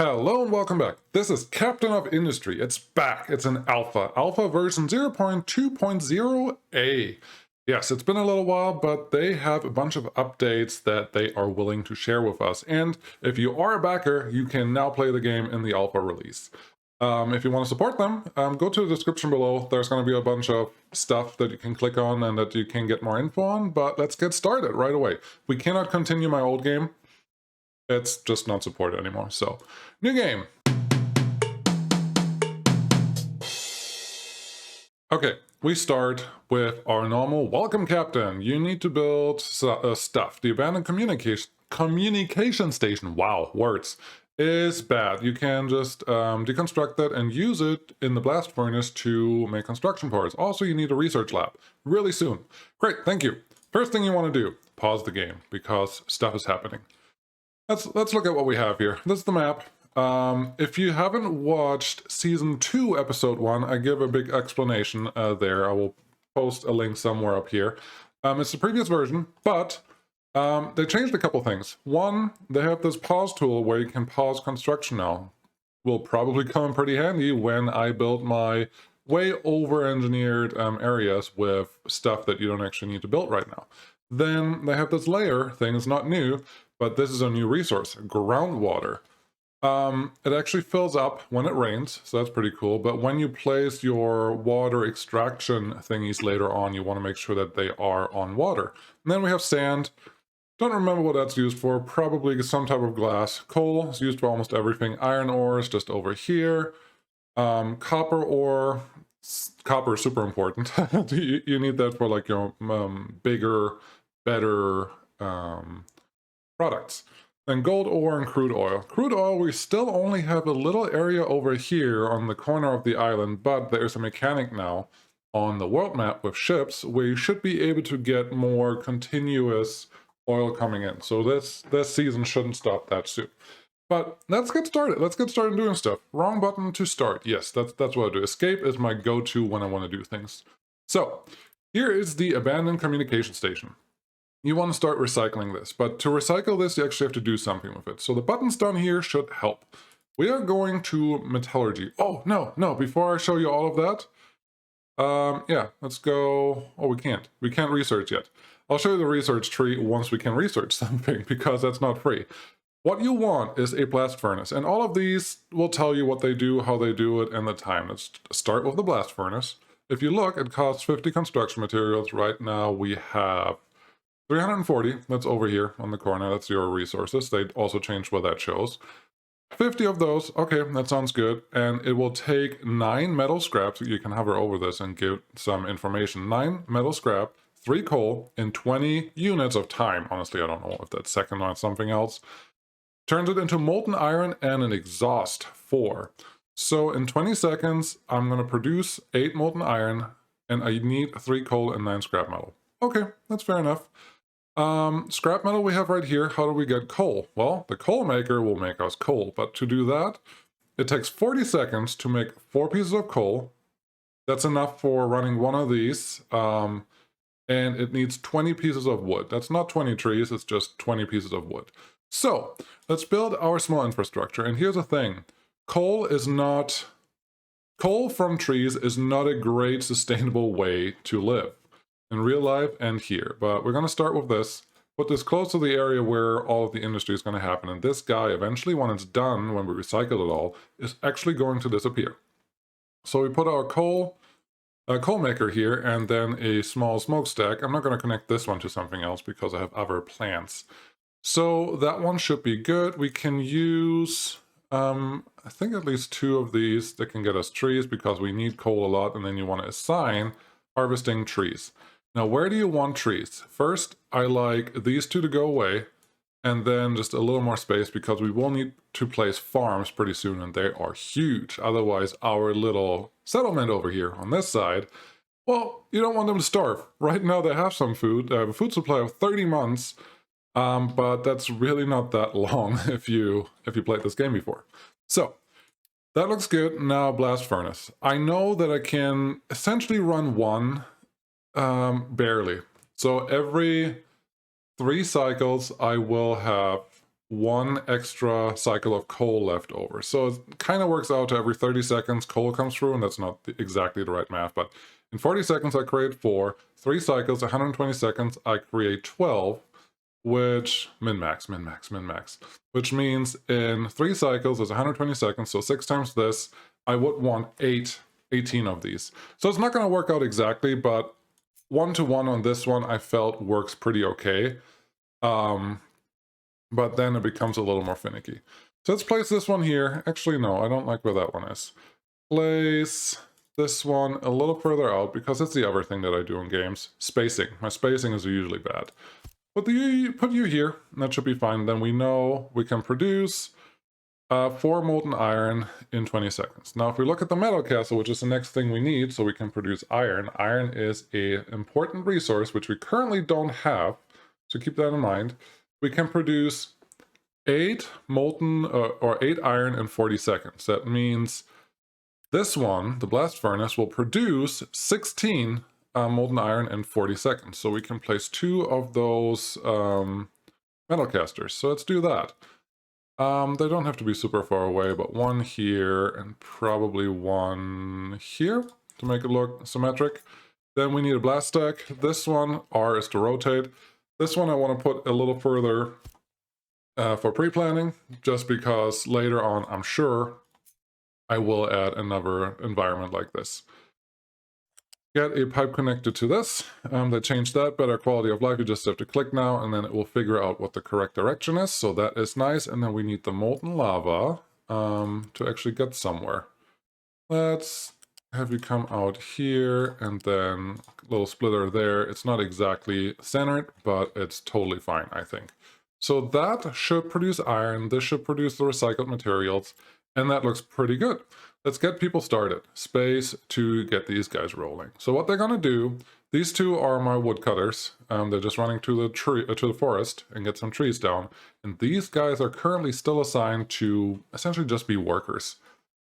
Hello and welcome back. This is Captain of Industry. It's back. It's an alpha version 0.2.0a. Yes, it's been a little while, but they have a bunch of updates that they are willing to share with us. And if you are a backer, you can now play the game in the alpha release. If you want to support them, go to the description below. There's going to be a bunch of stuff that you can click on and that you can get more info on, but let's get started right away. We cannot continue my old game. It's just not supported anymore. So, new game. Okay, we start with our normal welcome captain. You need to build stuff. The abandoned communication station, wow, words, is bad. You can just deconstruct it and use it in the blast furnace to make construction parts. Also, you need a research lab really soon. Great, thank you. First thing you want to do, pause the game because stuff is happening. Let's look at what we have here. This is the map. If you haven't watched Season 2, Episode 1, I give a big explanation there. I will post a link somewhere up here. It's the previous version, but they changed a couple things. One, they have this pause tool where you can pause construction now. Will probably come in pretty handy when I build my way over-engineered areas with stuff that you don't actually need to build right now. Then they have this layer thing. It's not new, but this is a new resource, groundwater. It actually fills up when it rains, so that's pretty cool. But when you place your water extraction thingies later on, you want to make sure that they are on water. And then we have sand. Don't remember what that's used for. Probably some type of glass. Coal is used for almost everything. Iron ore is just over here. Copper ore. Copper is super important. You need that for like your bigger, better products. Then gold ore and crude oil. Crude oil, we still only have a little area over here on the corner of the island, but there's a mechanic now on the world map with ships where you should be able to get more continuous oil coming in. So this season shouldn't stop that soon. But let's get started. Let's get started doing stuff. Wrong button to start. Yes, that's what I do. Escape is my go-to when I want to do things. So here is the abandoned communication station. You want to start recycling this, but to recycle this, you actually have to do something with it. So the buttons down here should help. We are going to metallurgy. Oh, no, before I show you all of that, yeah, let's go. Oh, we can't research yet. I'll show you the research tree once we can research something because that's not free. What you want is a blast furnace, and all of these will tell you what they do, how they do it, and the time. Let's start with the blast furnace. If you look, it costs 50 construction materials. Right now we have 340, that's over here on the corner, that's your resources. They also changed what that shows. 50 of those, okay, that sounds good. And it will take 9 metal scraps. You can hover over this and give some information. 9 metal scrap, 3 coal, in 20 units of time. Honestly, I don't know if that's second or something else. Turns it into molten iron and an exhaust, 4. So in 20 seconds, I'm going to produce 8 molten iron, and I need 3 coal and 9 scrap metal. Okay, that's fair enough. Scrap metal we have right here. How do we get coal? Well, the coal maker will make us coal, but to do that, it takes 40 seconds to make 4 pieces of coal. That's enough for running one of these, and it needs 20 pieces of wood. That's not 20 trees, it's just 20 pieces of wood. So, let's build our small infrastructure, and here's the thing. Coal from trees is not a great sustainable way to live in real life and here, but we're going to start with this, put this close to the area where all of the industry is going to happen, and this guy eventually, when it's done, when we recycle it all, is actually going to disappear. So we put our coal maker here, and then a small smokestack. I'm not going to connect this one to something else because I have other plants. So that one should be good. We can use, I think at least 2 of these that can get us trees because we need coal a lot, and then you want to assign harvesting trees. Now, where do you want trees? First, I like these 2 to go away, and then just a little more space because we will need to place farms pretty soon, and they are huge. Otherwise, our little settlement over here on this side, well, you don't want them to starve. Right now, they have some food. They have a food supply of 30 months, but that's really not that long if you played this game before. So, that looks good. Now, blast furnace. I know that I can essentially run one, barely. So every 3 cycles, I will have one extra cycle of coal left over. So it kind of works out to every 30 seconds coal comes through, and that's not exactly the right math, but in 40 seconds I create 4, 3 cycles, 120 seconds I create 12, which min-max, which means in 3 cycles is 120 seconds, so 6 times this, I would want 18 of these. So it's not going to work out exactly, but 1-to-1 on this one I felt works pretty okay. But then it becomes a little more finicky. So let's place this one here. Actually, no, I don't like where that one is. Place this one a little further out because it's the other thing that I do in games. Spacing. My spacing is usually bad. Put you here, and that should be fine. Then we know we can produce 4 molten iron in 20 seconds. Now, if we look at the metal castle, which is the next thing we need so we can produce iron, iron is an important resource which we currently don't have, so keep that in mind. We can produce 8 molten or 8 iron in 40 seconds. That means this one, the blast furnace, will produce 16 molten iron in 40 seconds. So we can place 2 of those metal casters. So let's do that. They don't have to be super far away, but 1 here and probably 1 here to make it look symmetric. Then we need a blast stack. This one, R is to rotate. This one I want to put a little further for pre-planning, just because later on I'm sure I will add another environment like this. Get a pipe connected to this. They changed that, better quality of life. You just have to click now and then it will figure out what the correct direction is. So that is nice. And then we need the molten lava to actually get somewhere. Let's have you come out here and then a little splitter there. It's not exactly centered, but it's totally fine, I think. So that should produce iron. This should produce the recycled materials. And that looks pretty good. Let's get people started. Space to get these guys rolling. So what they're gonna do, these 2 are my woodcutters. They're just running to the forest and get some trees down. And these guys are currently still assigned to essentially just be workers.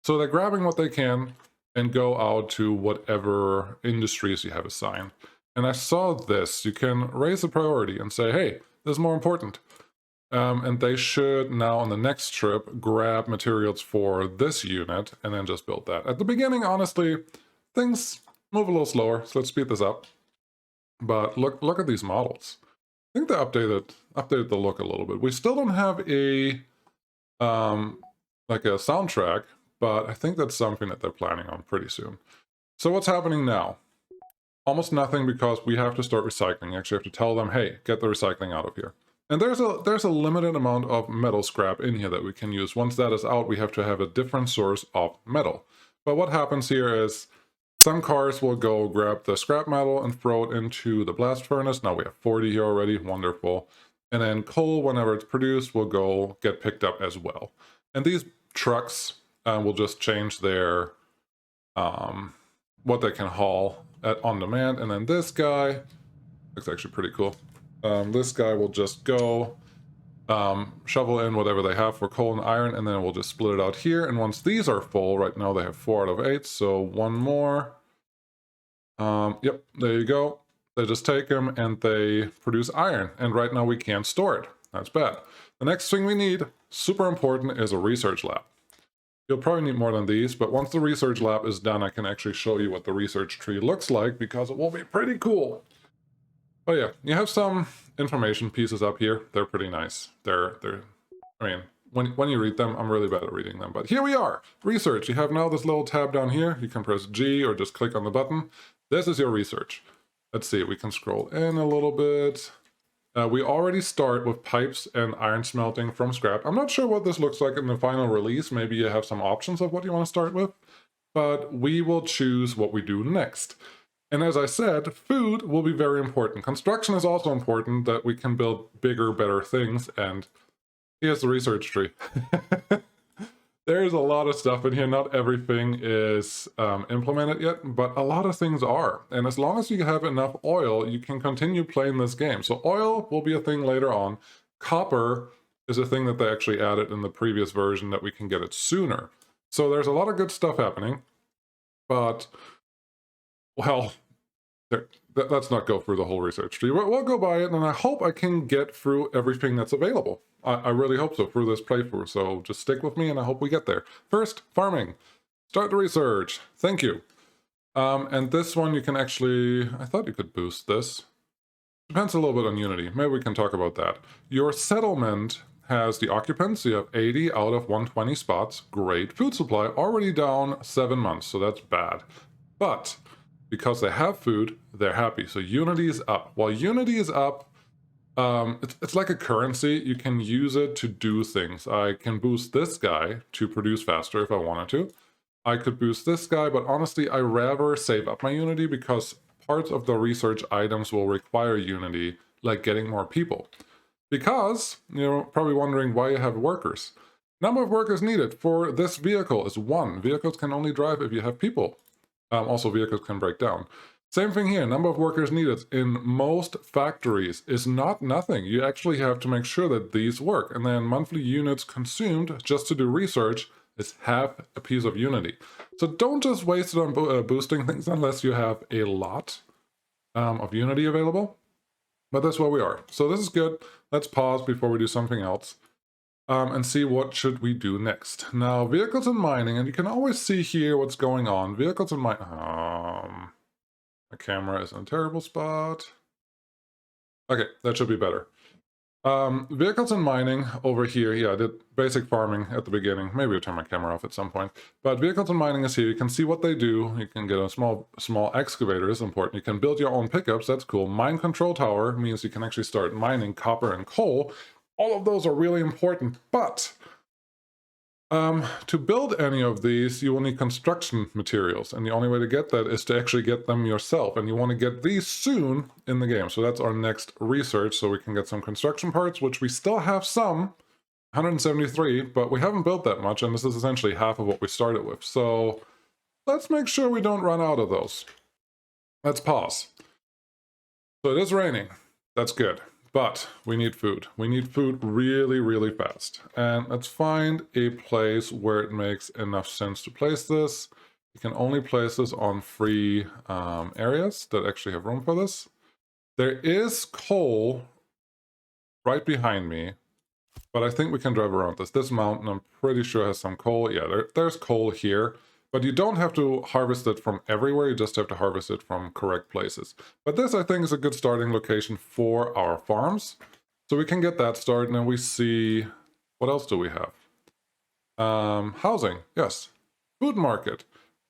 So they're grabbing what they can and go out to whatever industries you have assigned. And I saw this. You can raise the priority and say, hey, this is more important. And they should now on the next trip grab materials for this unit and then just build that. At the beginning, honestly, things move a little slower, so let's speed this up. But look at these models. I think they updated the look a little bit. We still don't have a like a soundtrack, but I think that's something that they're planning on pretty soon. So what's happening now? Almost nothing, because we have to start recycling. You actually have to tell them, hey, get the recycling out of here. And there's a limited amount of metal scrap in here that we can use. Once that is out, we have to have a different source of metal. But what happens here is some cars will go grab the scrap metal and throw it into the blast furnace. Now we have 40 here already, wonderful. And then coal, whenever it's produced, will go get picked up as well. And these trucks will just change their what they can haul on demand. And then this guy looks actually pretty cool. This guy will just go shovel in whatever they have for coal and iron, and then we'll just split it out here. And once these are full, right now they have 4 out of 8, so 1 more. Yep, there you go. They just take them and they produce iron, and right now we can't store it. That's bad. The next thing we need, super important, is a research lab. You'll probably need more than these, but once the research lab is done, I can actually show you what the research tree looks like, because it will be pretty cool. But yeah, you have some information pieces up here. They're pretty nice. I mean, when you read them, I'm really bad at reading them. But here we are, research. You have now this little tab down here. You can press G or just click on the button. This is your research. Let's see, we can scroll in a little bit. We already start with pipes and iron smelting from scrap. I'm not sure what this looks like in the final release. Maybe you have some options of what you want to start with, but we will choose what we do next. And as I said, food will be very important. Construction is also important, that we can build bigger, better things. And here's the research tree. There's a lot of stuff in here. Not everything is implemented yet, but a lot of things are. And as long as you have enough oil, you can continue playing this game. So oil will be a thing later on. Copper is a thing that they actually added in the previous version, that we can get it sooner. So there's a lot of good stuff happening. But, well, let's not go through the whole research tree. We'll go by it, and I hope I can get through everything that's available. I really hope so through this playthrough, so just stick with me and I hope we get there. First, farming. Start the research. Thank you. And this one you can actually, I thought you could boost this. Depends a little bit on Unity. Maybe we can talk about that. Your settlement has the occupants. You have 80 out of 120 spots. Great. Food supply already down 7 months, so that's bad. But because they have food, they're happy. So Unity is up. While Unity is up, it's like a currency. You can use it to do things. I can boost this guy to produce faster if I wanted to. I could boost this guy, but honestly, I rather save up my Unity because parts of the research items will require Unity, like getting more people. Because, you're probably wondering why you have workers. Number of workers needed for this vehicle is 1. Vehicles can only drive if you have people. Also, vehicles can break down. Same thing here, number of workers needed in most factories is not nothing. You actually have to make sure that these work. And then monthly units consumed just to do research is half a piece of Unity. So don't just waste it on boosting things unless you have a lot of Unity available. But that's where we are. So this is good. Let's pause before we do something else and see what should we do next. Now, vehicles and mining, and you can always see here what's going on. Vehicles and mining. My camera is in a terrible spot. Okay, that should be better. Vehicles and mining over here. Yeah, I did basic farming at the beginning. Maybe I'll turn my camera off at some point. But vehicles and mining is here. You can see what they do. You can get a small excavator is important. You can build your own pickups. That's cool. Mine control tower means you can actually start mining copper and coal. All of those are really important, but to build any of these, you will need construction materials, and the only way to get that is to actually get them yourself, and you want to get these soon in the game. So that's our next research, so we can get some construction parts, which we still have some, 173, but we haven't built that much, and this is essentially half of what we started with. So let's make sure we don't run out of those. Let's pause. So it is raining. That's good. But we need food. We need food really, really fast. And let's find a place where it makes enough sense to place this. You can only place this on free areas that actually have room for this. There is coal right behind me, but I think we can drive around this. This mountain, I'm pretty sure, has some coal. Yeah, there's coal here. But you don't have to harvest it from everywhere, you just have to harvest it from correct places. But this, I think, is a good starting location for our farms. So we can get that started, and then we see, what else do we have? Housing, yes. Food market.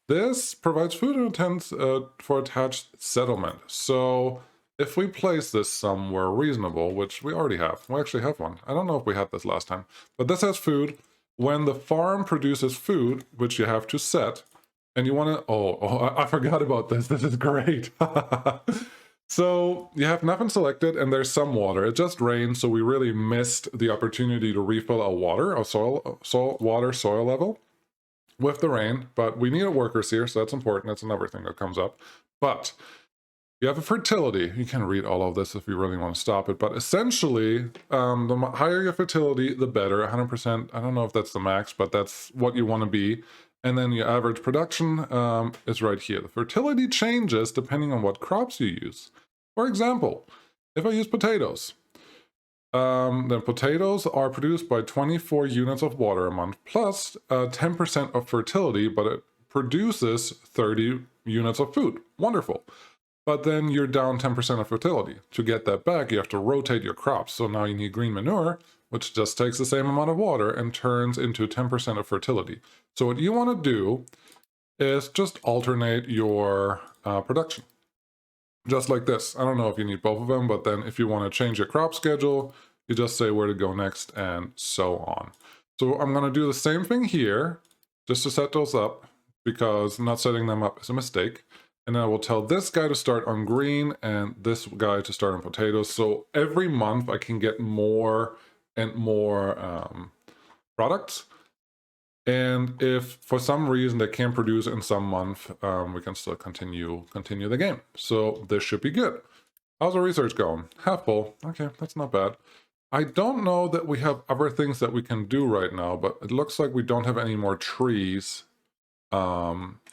This provides food intents for attached settlement. So if we place this somewhere reasonable, which we already have, we actually have one. I don't know if we had this last time, but this has food. When the farm produces food, which you have to set, and you want to, I forgot about this. This is great. So you have nothing selected, and there's some water. It just rained, so we really missed the opportunity to refill our soil level with the rain. But we need workers here, so that's important. That's another thing that comes up. But you have a fertility. You can read all of this if you really want to stop it. But essentially, the higher your fertility, the better. 100%. I don't know if that's the max, but that's what you want to be. And then your average production is right here. The fertility changes depending on what crops you use. For example, if I use potatoes, then potatoes are produced by 24 units of water a month plus 10% of fertility, but it produces 30 units of food. Wonderful. But then you're down 10% of fertility. To get that back, you have to rotate your crops. So now you need green manure, which just takes the same amount of water and turns into 10% of fertility. So what you want to do is just alternate your production. Just like this. I don't know if you need both of them, but then if you want to change your crop schedule, you just say where to go next and so on. So I'm going to do the same thing here, just to set those up, because not setting them up is a mistake. And then I will tell this guy to start on green and this guy to start on potatoes. So every month I can get more and more products. And if for some reason they can't produce in some month, we can still continue the game. So this should be good. How's our research going? Half full. Okay, that's not bad. I don't know that we have other things that we can do right now, but it looks like we don't have any more trees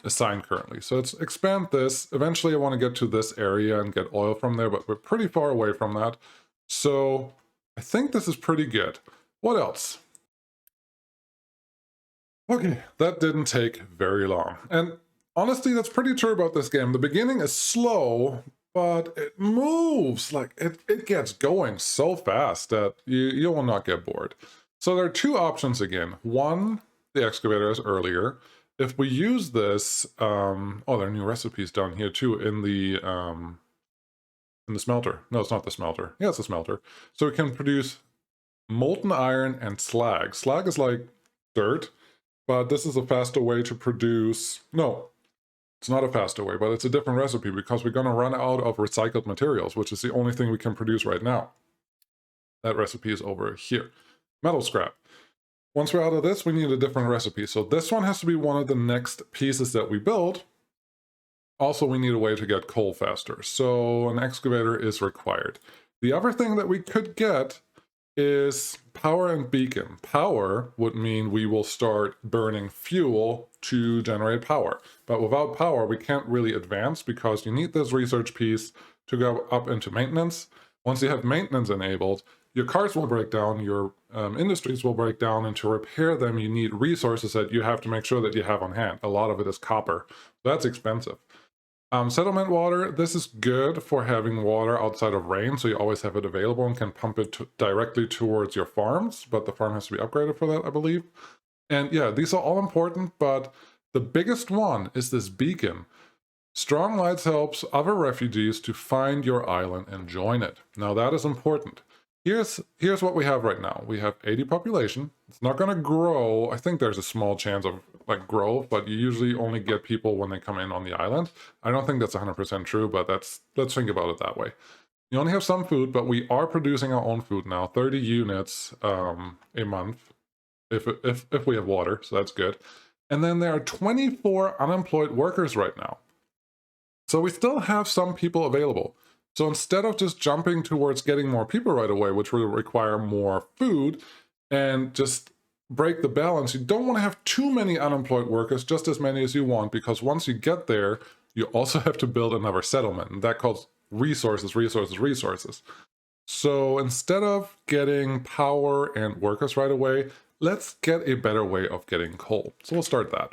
assigned currently. So let's expand this. Eventually I want to get to this area and get oil from there, but we're pretty far away from that. So I think this is pretty good. What else? Okay, that didn't take very long. And honestly, that's pretty true about this game. The beginning is slow, but it moves. Like, it gets going so fast that you will not get bored. So there are two options again. One, the excavator is earlier. If we use this, oh, there are new recipes down here too in the smelter. No, it's not the smelter. Yeah, it's the smelter. So we can produce molten iron and slag. Slag is like dirt, but this is a faster way to produce... No, it's not a faster way, but it's a different recipe because we're going to run out of recycled materials, which is the only thing we can produce right now. That recipe is over here. Metal scrap. Once we're out of this, we need a different recipe. So this one has to be one of the next pieces that we build. Also, we need a way to get coal faster. So an excavator is required. The other thing that we could get is power and beacon. Power would mean we will start burning fuel to generate power. But without power, we can't really advance because you need this research piece to go up into maintenance. Once you have maintenance enabled, your cars will break down, your industries will break down, and to repair them, you need resources that you have to make sure that you have on hand. A lot of it is copper. That's expensive. Settlement water, this is good for having water outside of rain, so you always have it available and can pump it directly towards your farms, but the farm has to be upgraded for that, I believe. And yeah, these are all important, but the biggest one is this beacon. Strong lights helps other refugees to find your island and join it. Now that is important. Here's what we have right now. We have 80 population. It's not going to grow. I think there's a small chance of like growth, but you usually only get people when they come in on the island. I don't think that's 100% true, but let's think about it that way. You only have some food, but we are producing our own food now. 30 units a month, if we have water, so that's good. And then there are 24 unemployed workers right now. So we still have some people available. So instead of just jumping towards getting more people right away, which will require more food, and just break the balance, you don't want to have too many unemployed workers, just as many as you want, because once you get there, you also have to build another settlement, and that calls resources, resources, resources. So instead of getting power and workers right away, let's get a better way of getting coal. So we'll start that.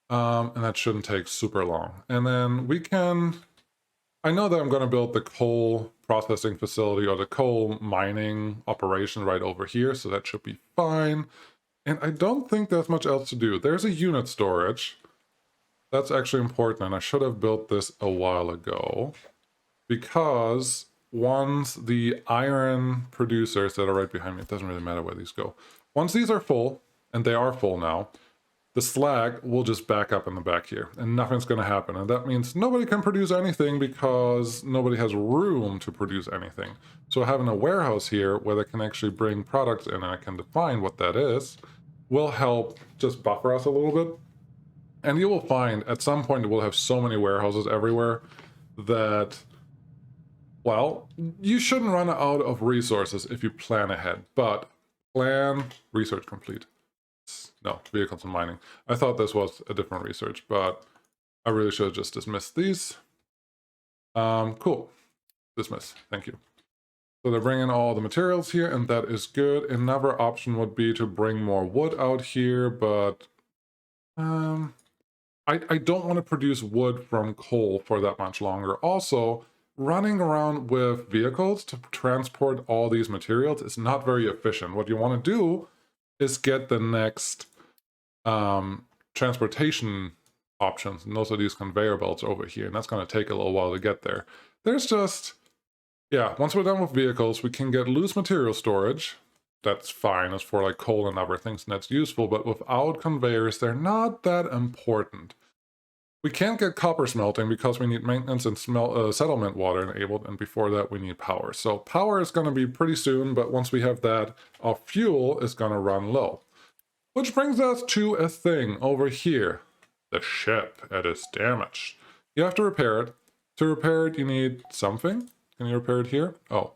And that shouldn't take super long. And then we can... I know that I'm going to build the coal processing facility or the coal mining operation right over here, so that should be fine. And I don't think there's much else to do. There's a unit storage. That's actually important, and I should have built this a while ago. Because once the iron producers that are right behind me, it doesn't really matter where these go. Once these are full, and they are full now, the slag will just back up in the back here, and nothing's going to happen. And that means nobody can produce anything because nobody has room to produce anything. So having a warehouse here where they can actually bring products in, and I can define what that is, will help just buffer us a little bit. And you will find at some point we'll have so many warehouses everywhere that, well, you shouldn't run out of resources if you plan ahead. But plan, research complete. No, vehicles and mining. I thought this was a different research, but I really should have just dismissed these. Cool. Dismiss. Thank you. So they're bringing all the materials here, and that is good. Another option would be to bring more wood out here, but I don't want to produce wood from coal for that much longer. Also, running around with vehicles to transport all these materials is not very efficient. What you want to do is get the next transportation options, and those are these conveyor belts over here, and that's going to take a little while to get there. There's just, yeah, once we're done with vehicles, we can get loose material storage. That's fine, as for like coal and other things, and that's useful, but without conveyors, they're not that important. We can't get copper smelting because we need maintenance and settlement water enabled, and before that we need power. So power is going to be pretty soon, but once we have that, our fuel is going to run low. Which brings us to a thing over here. The ship. It is damaged. You have to repair it. To repair it, you need something. Can you repair it here? Oh.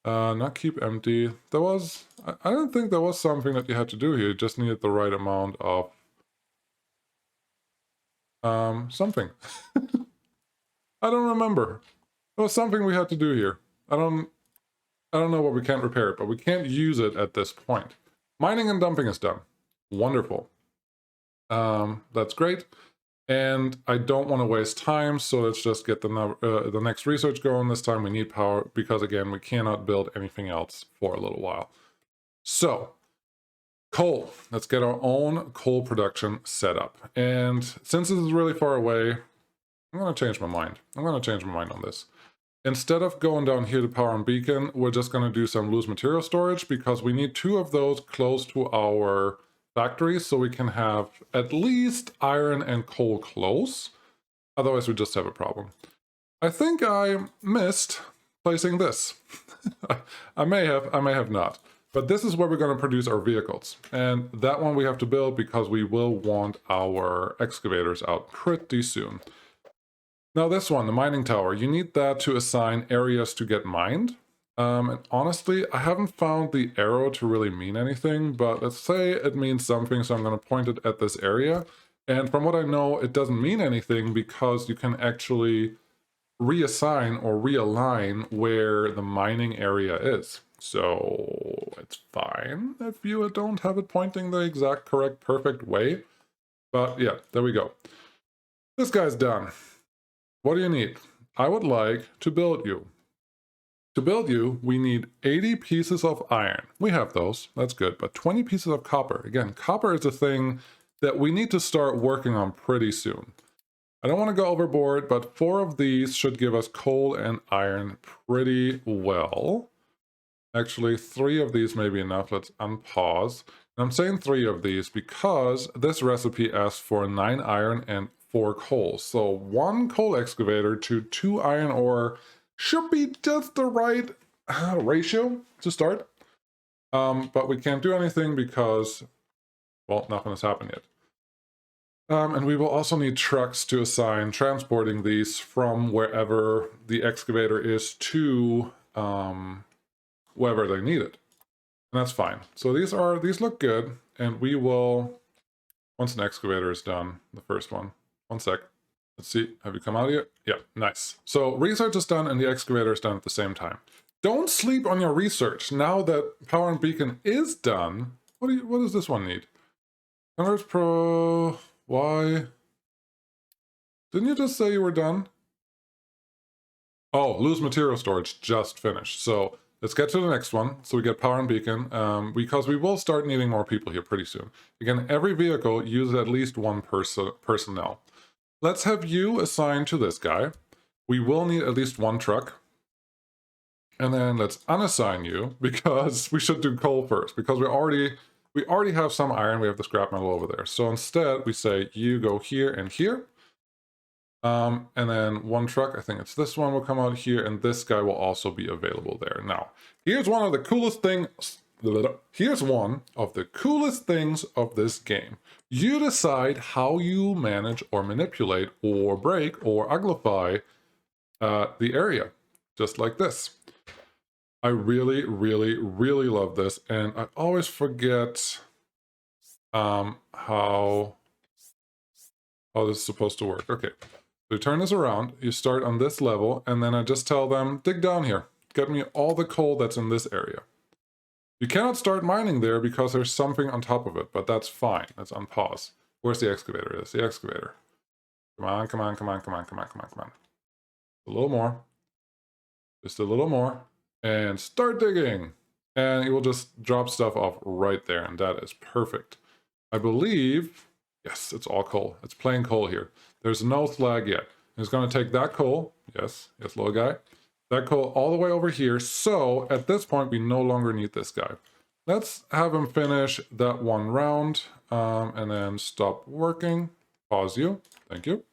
Not keep empty. There was... I don't think there was something that you had to do here. You just needed the right amount of... something. I don't remember. There was something we had to do here. I don't... I don't know what we can't repair it, but we can't use it at this point. Mining and dumping is done. Wonderful. That's great. And I don't want to waste time, so let's just get the next research going. This time we need power because, again, we cannot build anything else for a little while. So, coal. Let's get our own coal production set up. And since this is really far away, I'm going to change my mind. I'm going to change my mind on this. Instead of going down here to power and beacon, we're just going to do some loose material storage because we need 2 of those close to our factory so we can have at least iron and coal close. Otherwise, we just have a problem. I think I missed placing this. I may have not. But this is where we're going to produce our vehicles. And that one we have to build because we will want our excavators out pretty soon. Now this one, the mining tower, you need that to assign areas to get mined. And honestly, I haven't found the arrow to really mean anything, but let's say it means something, so I'm going to point it at this area. And from what I know, it doesn't mean anything because you can actually reassign or realign where the mining area is. So it's fine if you don't have it pointing the exact correct perfect way. But yeah, there we go. This guy's done. What do you need? I would like to build you. To build you, we need 80 pieces of iron. We have those, that's good, but 20 pieces of copper. Again, copper is a thing that we need to start working on pretty soon. I don't want to go overboard, but 4 of these should give us coal and iron pretty well. Actually, 3 of these may be enough. Let's unpause. And I'm saying 3 of these because this recipe asks for 9 iron and 4 coal. So 1 coal excavator to 2 iron ore should be just the right ratio to start. But we can't do anything because, well, nothing has happened yet. And we will also need trucks to assign transporting these from wherever the excavator is to wherever they need it. And that's fine. So these look good, and we will, once an excavator is done, the first one. One sec. Let's see, have you come out yet? Yeah, nice. So research is done and the excavator is done at the same time. Don't sleep on your research. Now that power and beacon is done, what does this one need? Converts Pro, why? Didn't you just say you were done? Oh, loose material storage just finished. So let's get to the next one. So we get power and beacon because we will start needing more people here pretty soon. Again, every vehicle uses at least 1 personnel. Let's have you assigned to this guy. We will need at least 1 truck. And then let's unassign you because we should do coal first because we already have some iron. We have the scrap metal over there. So instead we say you go here and here. And then 1 truck, I think it's this one, will come out here, and this guy will also be available there. Now, here's one of the coolest things. Here's one of the coolest things of this game. You decide how you manage or manipulate or break or uglify the area, just like this. I really, really, really love this, and I always forget how this is supposed to work. Okay. So you turn this around, you start on this level, and then I just tell them, dig down here. Get me all the coal that's in this area. You cannot start mining there because there's something on top of it, but that's fine. Let's unpause. Where's the excavator? It's the excavator. Come on, come on, come on, come on, come on, come on, come on. A little more. Just a little more. And start digging. And it will just drop stuff off right there, and that is perfect. I believe, yes, it's all coal. It's plain coal here. There's no slag yet. It's going to take that coal, yes, little guy, that coal all the way over here. So at this point, we no longer need this guy. Let's have him finish that 1 round and then stop working. Pause you. Thank you.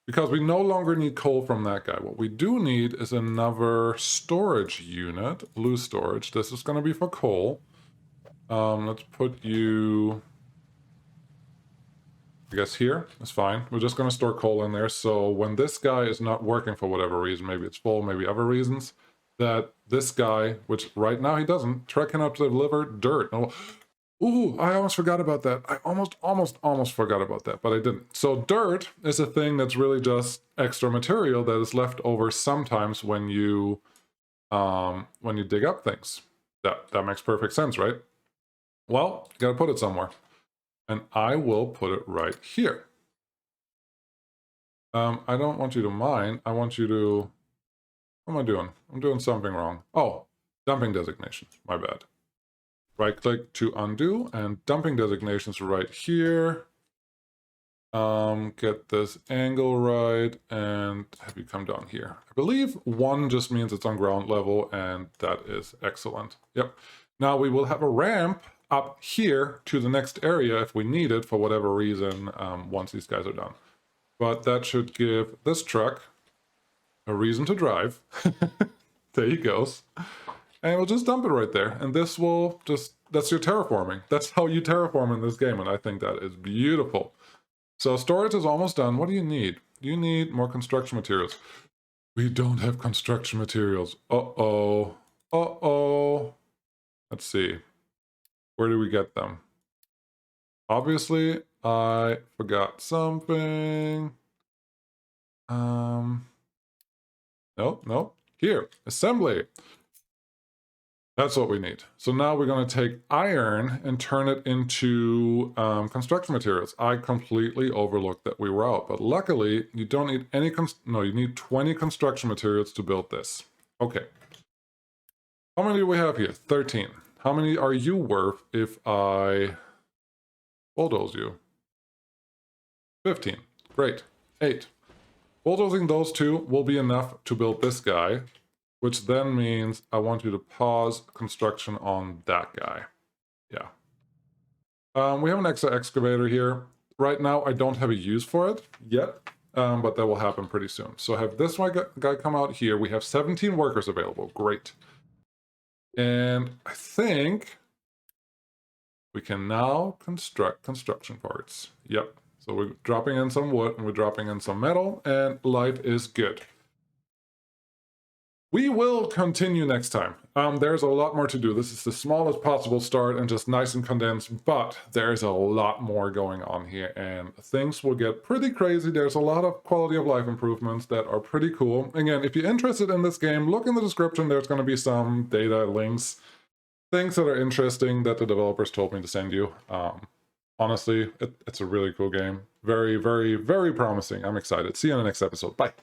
Because we no longer need coal from that guy. What we do need is another storage unit, loose storage. This is going to be for coal. Let's put you, I guess here is fine. We're just going to store coal in there. So when this guy is not working for whatever reason, maybe it's full, maybe other reasons, that this guy, which right now he doesn't, Trek cannot deliver dirt. Oh, ooh, I almost forgot about that. I almost forgot about that, but I didn't. So dirt is a thing that's really just extra material that is left over sometimes when you when you dig up things. That makes perfect sense, right? Well, you gotta put it somewhere. And I will put it right here. I don't want you to mine. I want you to... What am I doing? I'm doing something wrong. Oh, dumping designations. My bad. Right-click to undo, and dumping designations right here. Get this angle right, and have you come down here. I believe 1 just means it's on ground level, and that is excellent. Yep. Now we will have a ramp up here to the next area if we need it for whatever reason once these guys are done. But that should give this truck a reason to drive. There he goes. And we'll just dump it right there. And this will just, that's your terraforming. That's how you terraform in this game, and I think that is beautiful. So storage is almost done. What do you need? You need more construction materials. We don't have construction materials. Uh-oh. Uh-oh. Let's see. Where do we get them? Obviously, I forgot something. Nope. Here, assembly. That's what we need. So now we're going to take iron and turn it into construction materials. I completely overlooked that we were out, but luckily you don't need any, you need 20 construction materials to build this. Okay. How many do we have here? 13. How many are you worth if I bulldoze you? 15. Great. 8. Bulldozing those 2 will be enough to build this guy, which then means I want you to pause construction on that guy. Yeah. We have an extra excavator here. Right now, I don't have a use for it yet, but that will happen pretty soon. So have this guy come out here. We have 17 workers available. Great. And I think we can now construct construction parts. Yep. So we're dropping in some wood and we're dropping in some metal, and life is good. We will continue next time. There's a lot more to do. This is the smallest possible start and just nice and condensed, but there's a lot more going on here and things will get pretty crazy. There's a lot of quality of life improvements that are pretty cool. Again, if you're interested in this game, look in the description. There's going to be some data links, things that are interesting that the developers told me to send you. Honestly, it's a really cool game. Very, very, very promising. I'm excited. See you in the next episode. Bye.